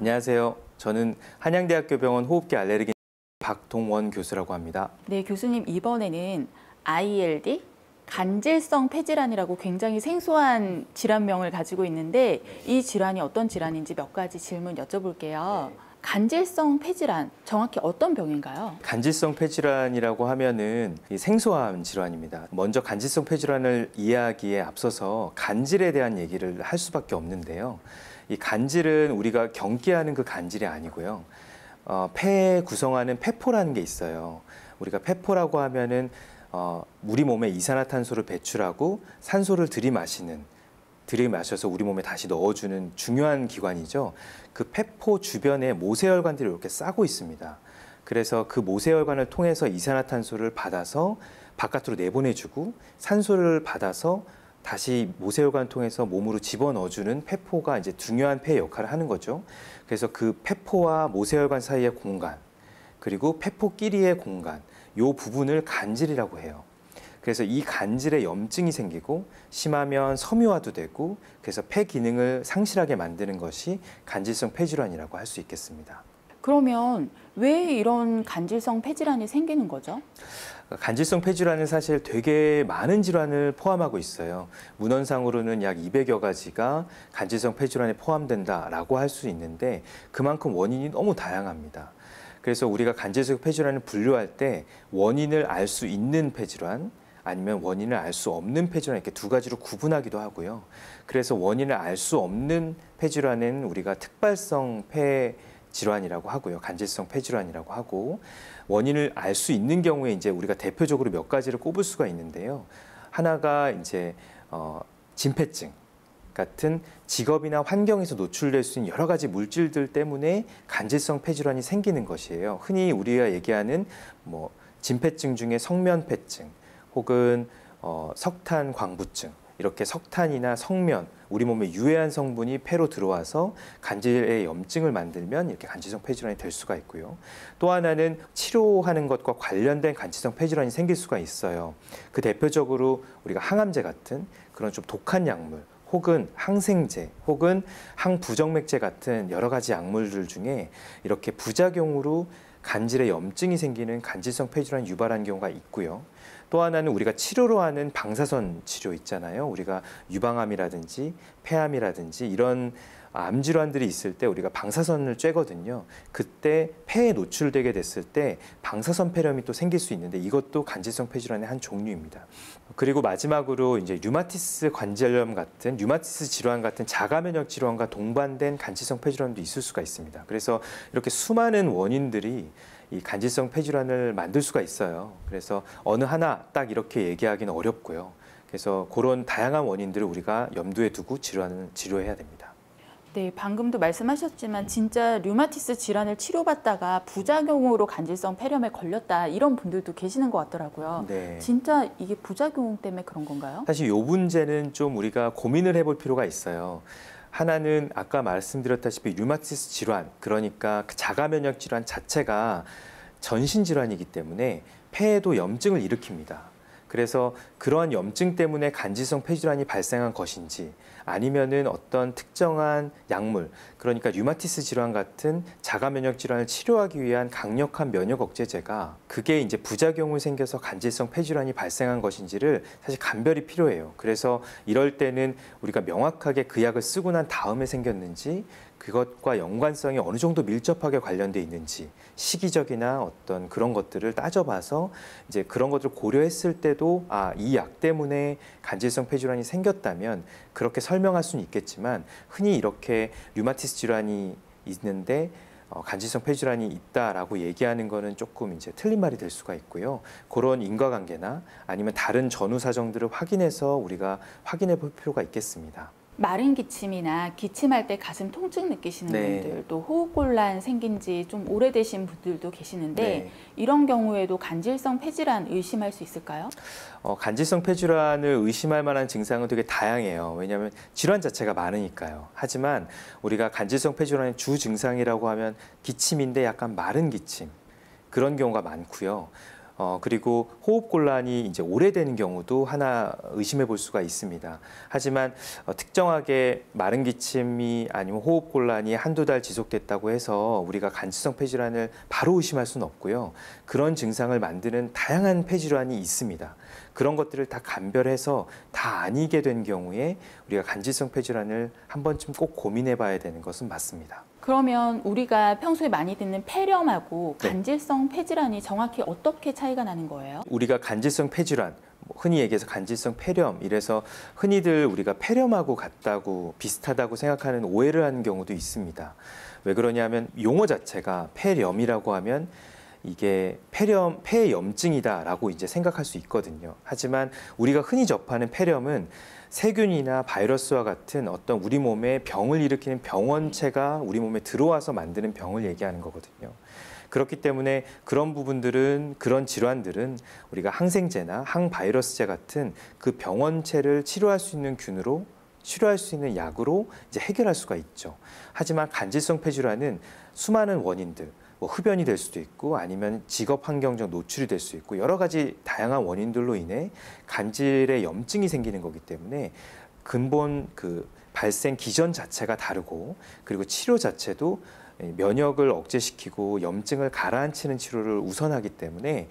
안녕하세요. 저는 한양대학교 병원 호흡기 알레르기 박동원 교수라고 합니다. 네, 교수님 이번에는 ILD, 간질성 폐질환이라고 굉장히 생소한 질환명을 가지고 있는데 이 질환이 어떤 질환인지 몇 가지 질문 여쭤볼게요. 간질성 폐질환, 정확히 어떤 병인가요? 간질성 폐질환이라고 하면은 생소한 질환입니다. 먼저 간질성 폐질환을 이해하기에 앞서서 간질에 대한 얘기를 할 수밖에 없는데요. 이 간질은 우리가 경기하는 그 간질이 아니고요. 폐에 구성하는 폐포라는 게 있어요. 우리가 폐포라고 하면은 우리 몸에 이산화탄소를 배출하고 산소를 들이마셔서 우리 몸에 다시 넣어주는 중요한 기관이죠. 그 폐포 주변에 모세혈관들이 이렇게 싸고 있습니다. 그래서 그 모세혈관을 통해서 이산화탄소를 받아서 바깥으로 내보내주고 산소를 받아서 다시 모세혈관을 통해서 몸으로 집어넣어주는 폐포가 이제 중요한 폐의 역할을 하는 거죠. 그래서 그 폐포와 모세혈관 사이의 공간, 그리고 폐포끼리의 공간, 이 부분을 간질이라고 해요. 그래서 이 간질에 염증이 생기고 심하면 섬유화도 되고 그래서 폐 기능을 상실하게 만드는 것이 간질성 폐질환이라고 할 수 있겠습니다. 그러면 왜 이런 간질성 폐질환이 생기는 거죠? 간질성 폐질환은 사실 되게 많은 질환을 포함하고 있어요. 문헌상으로는 약 200여 가지가 간질성 폐질환에 포함된다라고 할 수 있는데 그만큼 원인이 너무 다양합니다. 그래서 우리가 간질성 폐질환을 분류할 때 원인을 알 수 있는 폐질환, 아니면 원인을 알 수 없는 폐질환 이렇게 두 가지로 구분하기도 하고요. 그래서 원인을 알 수 없는 폐질환은 우리가 특발성 폐질환이라고 하고요. 간질성 폐질환이라고 하고 원인을 알 수 있는 경우에 이제 우리가 대표적으로 몇 가지를 꼽을 수가 있는데요. 하나가 이제 진폐증 같은 직업이나 환경에서 노출될 수 있는 여러 가지 물질들 때문에 간질성 폐질환이 생기는 것이에요. 흔히 우리가 얘기하는 진폐증 중에 성면폐증 혹은 석탄 광부증, 이렇게 석탄이나 성면, 우리 몸에 유해한 성분이 폐로 들어와서 간질의 염증을 만들면 이렇게 간질성 폐질환이 될 수가 있고요. 또 하나는 치료하는 것과 관련된 간질성 폐질환이 생길 수가 있어요. 그 대표적으로 우리가 항암제 같은 그런 좀 독한 약물, 혹은 항생제, 혹은 항부정맥제 같은 여러 가지 약물들 중에 이렇게 부작용으로 간질에 염증이 생기는 간질성 폐질환이 유발한 경우가 있고요. 또 하나는 우리가 치료로 하는 방사선 치료 있잖아요. 우리가 유방암이라든지 폐암이라든지 이런 암 질환들이 있을 때 우리가 방사선을 쬐거든요. 그때 폐에 노출되게 됐을 때 방사선 폐렴이 또 생길 수 있는데 이것도 간질성 폐질환의 한 종류입니다. 그리고 마지막으로 이제 류마티스 관절염 같은 류마티스 질환 같은 자가 면역 질환과 동반된 간질성 폐질환도 있을 수가 있습니다. 그래서 이렇게 수많은 원인들이 이 간질성 폐질환을 만들 수가 있어요. 그래서 어느 하나 딱 이렇게 얘기하기는 어렵고요. 그래서 그런 다양한 원인들을 우리가 염두에 두고 치료해야 됩니다. 네, 방금도 말씀하셨지만 진짜 류마티스 질환을 치료받다가 부작용으로 간질성 폐렴에 걸렸다 이런 분들도 계시는 것 같더라고요. 네. 진짜 이게 부작용 때문에 그런 건가요? 사실 이 문제는 좀 우리가 고민을 해볼 필요가 있어요. 하나는 아까 말씀드렸다시피 류마티스 질환, 그러니까 자가 면역 질환 자체가 전신 질환이기 때문에 폐에도 염증을 일으킵니다. 그래서 그러한 염증 때문에 간질성 폐질환이 발생한 것인지 아니면은 어떤 특정한 약물, 그러니까 류마티스 질환 같은 자가 면역 질환을 치료하기 위한 강력한 면역 억제제가 그게 이제 부작용을 생겨서 간질성 폐질환이 발생한 것인지를 사실 감별이 필요해요. 그래서 이럴 때는 우리가 명확하게 그 약을 쓰고 난 다음에 생겼는지 그것과 연관성이 어느 정도 밀접하게 관련돼 있는지 시기적이나 어떤 그런 것들을 따져봐서 이제 그런 것들을 고려했을 때도 이 약 때문에 간질성 폐질환이 생겼다면 그렇게 설명할 수는 있겠지만 흔히 이렇게 류마티스 질환이 있는데 간질성 폐질환이 있다라고 얘기하는 거는 조금 이제 틀린 말이 될 수가 있고요. 그런 인과관계나 아니면 다른 전후 사정들을 확인해서 우리가 확인해 볼 필요가 있겠습니다. 마른 기침이나 기침할 때 가슴 통증 느끼시는 분들, 또 호흡곤란 생긴 지 좀 오래되신 분들도 계시는데 이런 경우에도 간질성 폐질환 의심할 수 있을까요? 간질성 폐질환을 의심할 만한 증상은 되게 다양해요. 왜냐하면 질환 자체가 많으니까요. 하지만 우리가 간질성 폐질환의 주 증상이라고 하면 기침인데 약간 마른 기침, 그런 경우가 많고요. 그리고 호흡곤란이 이제 오래되는 경우도 하나 의심해 볼 수가 있습니다. 하지만 특정하게 마른 기침이 아니면 호흡곤란이 한두 달 지속됐다고 해서 우리가 간질성 폐질환을 바로 의심할 수는 없고요. 그런 증상을 만드는 다양한 폐질환이 있습니다. 그런 것들을 다 감별해서 다 아니게 된 경우에 우리가 간질성 폐질환을 한 번쯤 꼭 고민해 봐야 되는 것은 맞습니다. 그러면 우리가 평소에 많이 듣는 폐렴하고 네. 간질성 폐질환이 정확히 어떻게 차이가 나는 거예요? 우리가 간질성 폐질환, 흔히 얘기해서 간질성 폐렴, 이래서 흔히들 우리가 폐렴하고 같다고 비슷하다고 생각하는 오해를 하는 경우도 있습니다. 왜 그러냐면 용어 자체가 폐렴이라고 하면 이게 폐염증이다라고 이제 생각할 수 있거든요. 하지만 우리가 흔히 접하는 폐렴은 세균이나 바이러스와 같은 어떤 우리 몸에 병을 일으키는 병원체가 우리 몸에 들어와서 만드는 병을 얘기하는 거거든요. 그렇기 때문에 그런 부분들은, 그런 질환들은 우리가 항생제나 항바이러스제 같은 그 병원체를 치료할 수 있는 균으로, 치료할 수 있는 약으로 이제 해결할 수가 있죠. 하지만 간질성 폐질환은 수많은 원인들, 뭐 흡연이 될 수도 있고 아니면 직업 환경적 노출이 될 수 있고 여러 가지 다양한 원인들로 인해 간질에 염증이 생기는 거기 때문에 근본 그 발생 기전 자체가 다르고 그리고 치료 자체도 면역을 억제시키고 염증을 가라앉히는 치료를 우선하기 때문에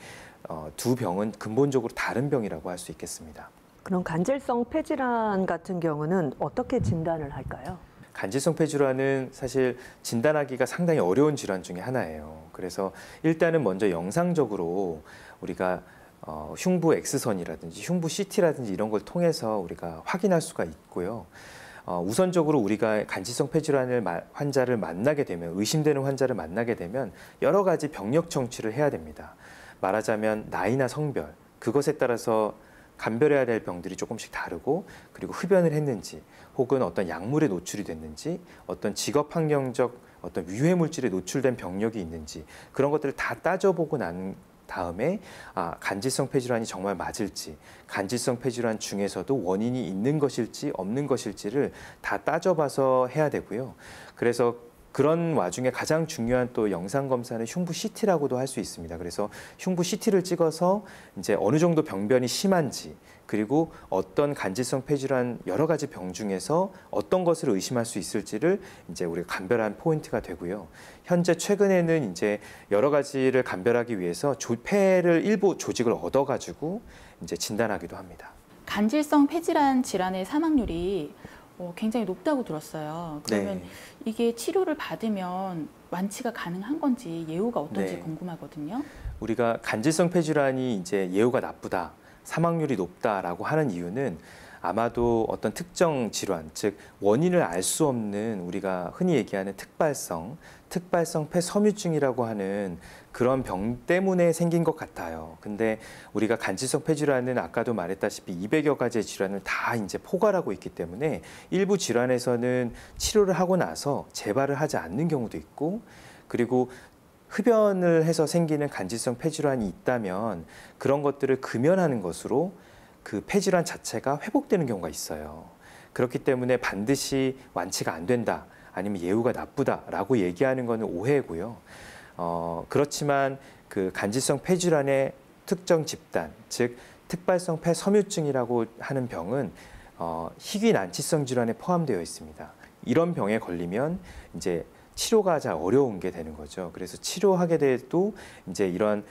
두 병은 근본적으로 다른 병이라고 할 수 있겠습니다. 그럼 간질성 폐질환 같은 경우는 어떻게 진단을 할까요? 간질성 폐질환은 사실 진단하기가 상당히 어려운 질환 중에 하나예요. 그래서 일단은 먼저 영상적으로 우리가 흉부 X선이라든지 흉부 CT라든지 이런 걸 통해서 우리가 확인할 수가 있고요. 우선적으로 우리가 간질성 폐질환을 환자를 만나게 되면, 의심되는 환자를 만나게 되면 여러 가지 병력 청취를 해야 됩니다. 말하자면 나이나 성별, 그것에 따라서 감별해야 될 병들이 조금씩 다르고, 그리고 흡연을 했는지 혹은 어떤 약물에 노출이 됐는지, 어떤 직업 환경적 어떤 유해 물질에 노출된 병력이 있는지 그런 것들을 다 따져보고 난 다음에 간질성 폐질환이 정말 맞을지, 간질성 폐질환 중에서도 원인이 있는 것일지 없는 것일지를 다 따져봐서 해야 되고요. 그래서 그런 와중에 가장 중요한 또 영상 검사는 흉부 CT라고도 할 수 있습니다. 그래서 흉부 CT를 찍어서 이제 어느 정도 병변이 심한지, 그리고 어떤 간질성 폐질환 여러 가지 병 중에서 어떤 것을 의심할 수 있을지를 이제 우리가 감별한 포인트가 되고요. 현재 최근에는 이제 여러 가지를 감별하기 위해서 폐를 일부 조직을 얻어가지고 이제 진단하기도 합니다. 간질성 폐질환 질환의 사망률이 굉장히 높다고 들었어요. 그러면 네. 이게 치료를 받으면 완치가 가능한 건지 예후가 어떤지 네. 궁금하거든요. 우리가 간질성 폐질환이 이제 예후가 나쁘다, 사망률이 높다라고 하는 이유는 아마도 어떤 특정 질환, 즉 원인을 알 수 없는 우리가 흔히 얘기하는 특발성 폐섬유증이라고 하는 그런 병 때문에 생긴 것 같아요. 근데 우리가 간질성 폐질환은 아까도 말했다시피 200여 가지의 질환을 다 이제 포괄하고 있기 때문에 일부 질환에서는 치료를 하고 나서 재발을 하지 않는 경우도 있고, 그리고 흡연을 해서 생기는 간질성 폐질환이 있다면 그런 것들을 금연하는 것으로 그 폐질환 자체가 회복되는 경우가 있어요. 그렇기 때문에 반드시 완치가 안 된다, 아니면 예후가 나쁘다라고 얘기하는 것은 오해고요. 그렇지만 그 간질성 폐질환의 특정 집단, 즉 특발성 폐섬유증이라고 하는 병은 희귀 난치성 질환에 포함되어 있습니다. 이런 병에 걸리면 이제 치료가 잘 어려운 게 되는 거죠. 그래서 치료하게 돼도 이제 이런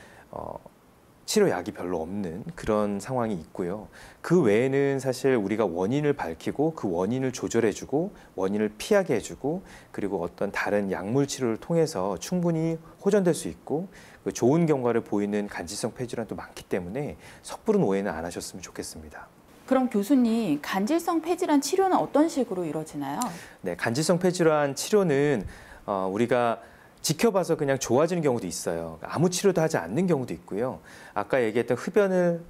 치료약이 별로 없는 그런 상황이 있고요. 그 외에는 사실 우리가 원인을 밝히고 그 원인을 조절해주고 원인을 피하게 해주고, 그리고 어떤 다른 약물 치료를 통해서 충분히 호전될 수 있고 좋은 경과를 보이는 간질성 폐질환도 많기 때문에 섣부른 오해는 안 하셨으면 좋겠습니다. 그럼 교수님, 간질성 폐질환 치료는 어떤 식으로 이루어지나요? 네, 간질성 폐질환 치료는 우리가 지켜봐서 그냥 좋아지는 경우도 있어요. 아무 치료도 하지 않는 경우도 있고요. 아까 얘기했던 흡연을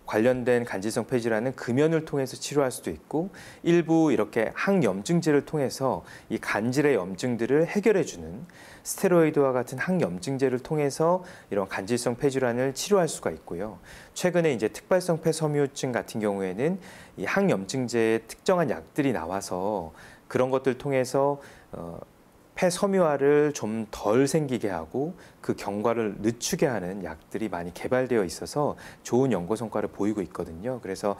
관련된 간질성 폐질환은 금연을 통해서 치료할 수도 있고, 일부 이렇게 항염증제를 통해서 이 간질의 염증들을 해결해주는 스테로이드와 같은 항염증제를 통해서 이런 간질성 폐질환을 치료할 수가 있고요. 최근에 이제 특발성 폐섬유증 같은 경우에는 이 항염증제의 특정한 약들이 나와서 그런 것들 통해서 폐 섬유화를 좀 덜 생기게 하고 그 경과를 늦추게 하는 약들이 많이 개발되어 있어서 좋은 연구 성과를 보이고 있거든요. 그래서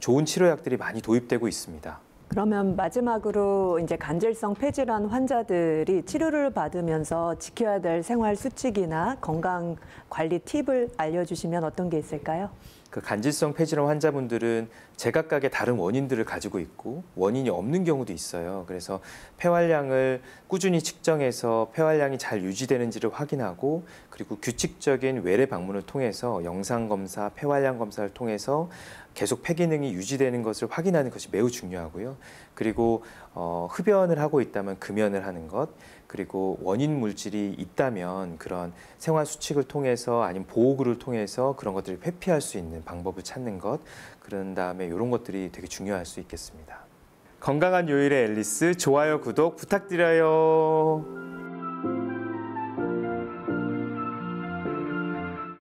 좋은 치료약들이 많이 도입되고 있습니다. 그러면 마지막으로 이제 간질성 폐질환 환자들이 치료를 받으면서 지켜야 될 생활 수칙이나 건강 관리 팁을 알려주시면 어떤 게 있을까요? 그 간질성 폐질환 환자분들은 제각각의 다른 원인들을 가지고 있고 원인이 없는 경우도 있어요. 그래서 폐활량을 꾸준히 측정해서 폐활량이 잘 유지되는지를 확인하고 그리고 규칙적인 외래 방문을 통해서 영상 검사, 폐활량 검사를 통해서 계속 폐 기능이 유지되는 것을 확인하는 것이 매우 중요하고요. 그리고 흡연을 하고 있다면 금연을 하는 것, 그리고 원인 물질이 있다면 그런 생활 수칙을 통해서 아니면 보호구를 통해서 그런 것들을 회피할 수 있는 방법을 찾는 것, 그런 다음에 이런 것들이 되게 중요할 수 있겠습니다. 건강한 요일의 앨리스 좋아요, 구독 부탁드려요.